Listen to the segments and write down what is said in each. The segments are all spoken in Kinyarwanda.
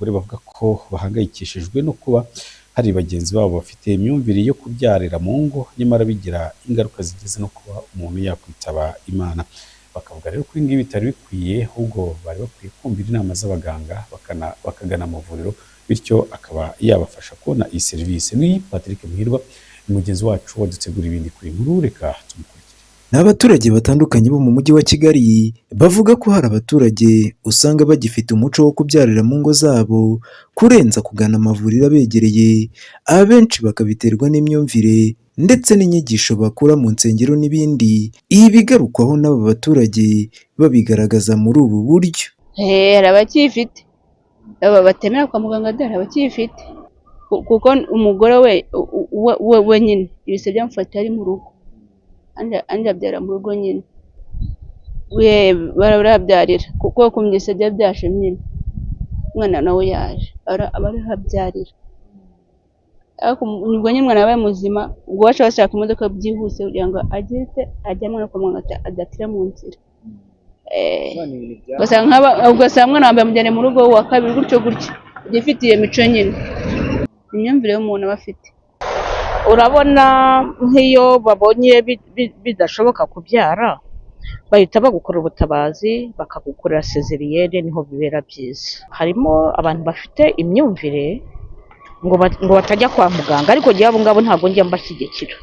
abagore bavuga ko bahangayikishijwe no kuba hari bagenzi babo bafite imyumvire yo kubyarira mu ngo nyamara bigira ingaruka zigeze no kuba umuntu yakwitaba Imana. Bakavuga rero ko ibi ngibi bitari bikwiye, ahubwo bari bakwiye kumvira inama z'abaganga bakagana amavuriro, bityo akaba yabafasha kubona iyi serivisi. Ni Patrick Muhirwa, mugenzi wacu wadutegura ibindi kuri nkuru, reka tumukurikire. N'abaturage batandukanye bo mu mujyi wa Kigali bavuga ko hari abaturage usanga bagifite umuco wo kubyarira mu ngo zabo kurenza kugana amavuriro abegereye, abenshi bakabiterwa n'imyumvire ndetse n'inyigisho bakura mu nsengero n'ibindi. Ibi bigarukwaho n'aba baturage babigaragaza muri ubu buryo. Hari abakifite batemera kwa muganga, dore abakifite kuko umugore we nyine ibise byamufatiye ari mu rugo, andi abyara mu rugo nyine, barabyarira kuko kumugese byashe nyine, umwana nawe yaje aba ariho abyarira. Ariko ubwo nyine umwana yabaye muzima, ubwo wacu bashaka imodoka byihuse kugira ngo ajyanwe no kwa muganga adatira mu nzira. Ugasanga umwana wambaye amujyane mu rugo, uwa kabiri gutyo ugifite iyo mico nyine, imyumvire y'umuntu aba afite. Urabona nk'iyo babonye bidashoboka kubyara, bahita bagukora ubutabazi, bakagukorera sezeriyene, niho bibera byiza. Harimo abantu bafite imyumvire ngo batajya kwa muganga, ariko njye abo ngabo ntabwo njya mbashyigikira.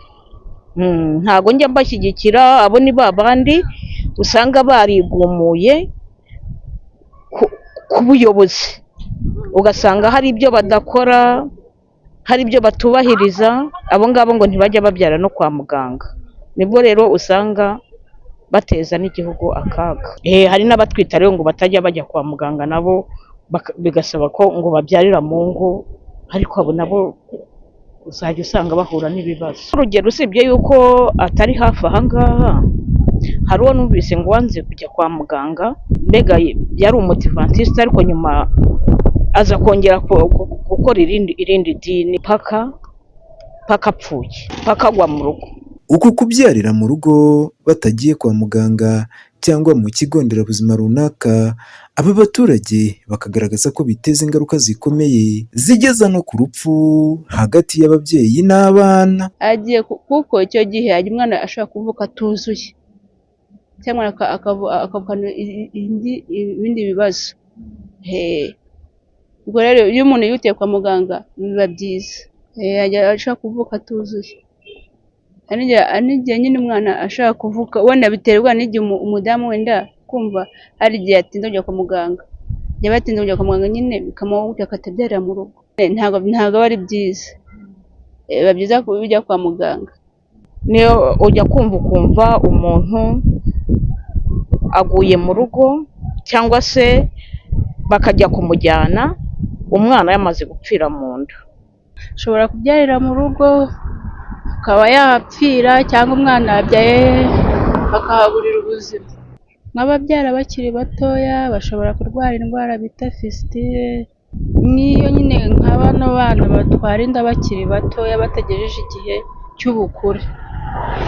Abo ni babandi usanga barigumuye ku buyobozi, ugasanga hari ibyo badakora, hari ibyo batubahiriza. Abo ngabo ngo ntibajya babyara no kwa muganga, nibwo rero usanga bateza n'igihugu akaga. Hari n'abatwita rero ngo batajya bajya kwa muganga, nabo bigasaba ko ngo babyarira mu ngo, ariko abo nabo uzajya usanga bahura n'ibibazo. Urugero, usibye yuko atari hafi aha ngaha, hari uwo numvise ngo wanze kujya kwa muganga, mbega yari umudivantiste, ariko nyuma aza kongera gukora irindi dini paka apfuye, paka agwa mu rugo. Uku kubyarira mu rugo batagiye kwa muganga cyangwa mu kigo nderabuzima runaka, aba baturage bakagaragaza ko biteza ingaruka zikomeye zigeza no ku rupfu hagati y'ababyeyi n'abana. Agiye kuko icyo gihe ajya umwana ashobora kuvuka atuzuye, cyangwa akavukana ibindi bibazo. Ubwo rero iyo umuntu yihutiye kwa muganga biba byiza, ashobora kuvuka atuzuye. N'igihe nyine umwana ashaka kuvuka, wenda biterwa n'igihe umudamu wenda kumva hari igihe yatinda kujya kwa muganga, yaba yatinda kujya kwa muganga nyine bikamuha akatabyarira mu rugo, ntabwo ari byiza. Biba byiza bijya kwa muganga. Niyo ujya ukumva umuntu aguye mu rugo, cyangwa se bakajya kumujyana umwana yamaze gupfira mu nda. Ushobora kubyarira mu rugo akaba yapfira, cyangwa umwana yabyaye akahaburira ubuzima. Nk'ababyara bakiri batoya bashobora kurwara indwara bita fistule, niyo nyine nka bano bana batwara inda bakiri batoya bategereje igihe cy'ubukure.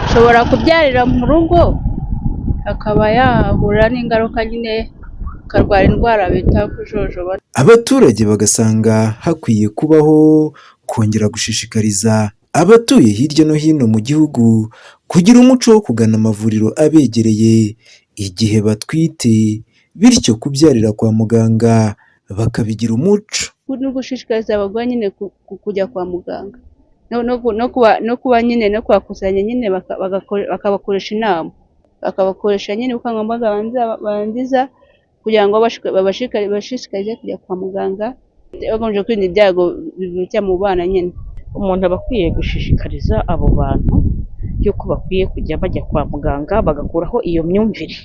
Ushobora kubyarira mu rugo akaba yahura n'ingaruka nyine, akarwara indwara bita kujojoba. Abaturage bagasanga hakwiye kubaho kongera gushishikariza abatuye hirya no hino mu gihugu kugira umuco wo kugana amavuriro abegereye igihe batwite, bityo kubyarira kwa muganga bakabigira umuco. No gushishikariza abagore nyine kujya kwa muganga, no kuba nyine no kubakusanya nyine bakabakoresha inama, bakabakoresha nyine ubukangurambaga barangiza kugira ngo bashishikarize kujya kwa muganga, bagamije kwirinda ibyago bivukira mu bana nyine. Umuntu aba akwiye gushishikariza abo bantu yuko bakwiye kujya bajya kwa muganga, bagakuraho iyo myumvire,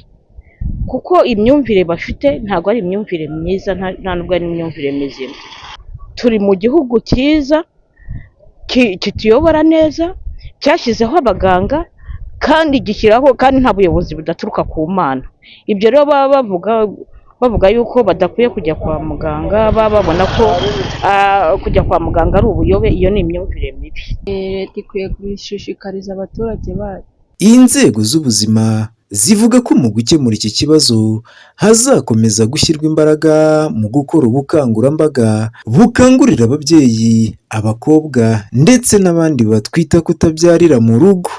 kuko imyumvire bafite ntabwo ari imyumvire myiza, nta nubwo ari imyumvire mizima. Turi mu gihugu cyiza kituyobora neza, cyashyizeho abaganga kandi gishyiraho, kandi nta buyobozi budaturuka ku Mana. Ibyo rero baba bavuga yuko badakwiye kujya kwa muganga, baba babona ko kujya kwa muganga ari ubuyobe. Iyo ni imyumvire mibi. Leta ikwiye kubishishikariza abaturage bayo. Inzego z'ubuzima zivuga ko mu gukemura iki kibazo hazakomeza gushyirwa imbaraga mu gukora ubukangurambaga bukangurira ababyeyi, abakobwa ndetse n'abandi batwita kutabyarira mu rugo.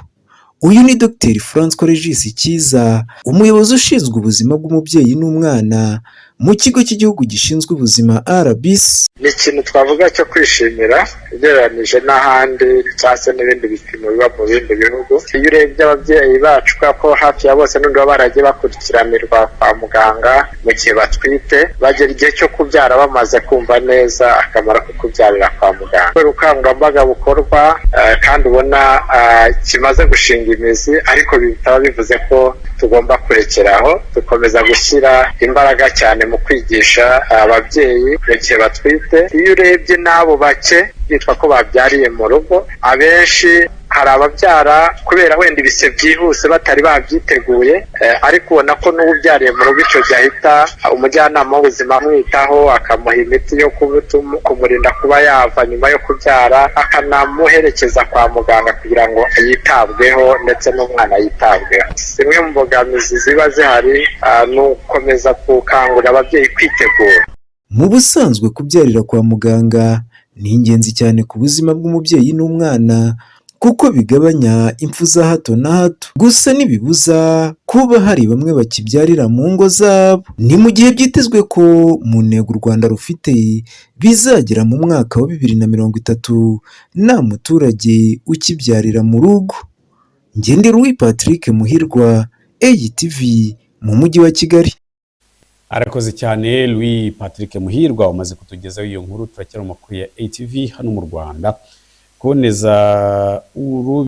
Uyu ni Dr Francois Regis Kiza, umuyobozi ushinzwe ubuzima bw'umubyeyi n'umwana mu kigo cy'igihugu gishinzwe ubuzima RBC. Ni ikintu twavuga cyo kwishimira ugereranije n'ahandi cyangwa se n'ibindi bipimo biba mu bindi bihugu. Iyo urebye ababyeyi bacu ko hafi ya bose n'undi baba baragiye bakurikiranirwa kwa muganga mu gihe batwite, bagera igihe cyo kubyara bamaze kumva neza akamaro ko kubyarira kwa muganga. Ubukangurambaga bukorwa kandi ubona kimaze gushinga imizi, ariko bitaba bivuze ko tugomba kurekeraho, dukomeza gushyira imbaraga cyane mu kwigisha ababyeyi mu gihe batwite. Iyo urebye n'abo bake bitwa ko babyariye mu rugo, abenshi hari ababyara kubera wenda ibise byihuse batari babyiteguye, ariko ubona ko n'ububyariye mu rugo icyo gihe ahita umujyanama w'ubuzima amwitaho, akamuha imiti yo kumurinda kuba yava nyuma yo kubyara, akanamuherekeza kwa muganga kugira ngo yitabweho ndetse n'umwana yitabweho. Zimwe mu mbogamizi ziba zihari ni ugukomeza gukangurira ababyeyi kwitegura. Mu busanzwe kubyarira kwa muganga ni ingenzi cyane ku buzima bw'umubyeyi n'umwana kuko bigabanya impfu za hato na hato. Gusa ntibibuza kuba hari bamwe bakibyarira mu ngo zabo. Ni mu gihe byitezwe ko mu ntego u Rwanda rufite bizagera mu mwaka wa 2030 nta muturage ukibyarira mu rugo. Ngende Louis Patrick Muhirwa, ATV mu mujyi wa Kigali. Arakoze cyane Louis Patrick Muhirwa umaze kutugezaho iyo nkuru. Turakira mu makuru ya ATV hano mu Rwanda. Kuboneza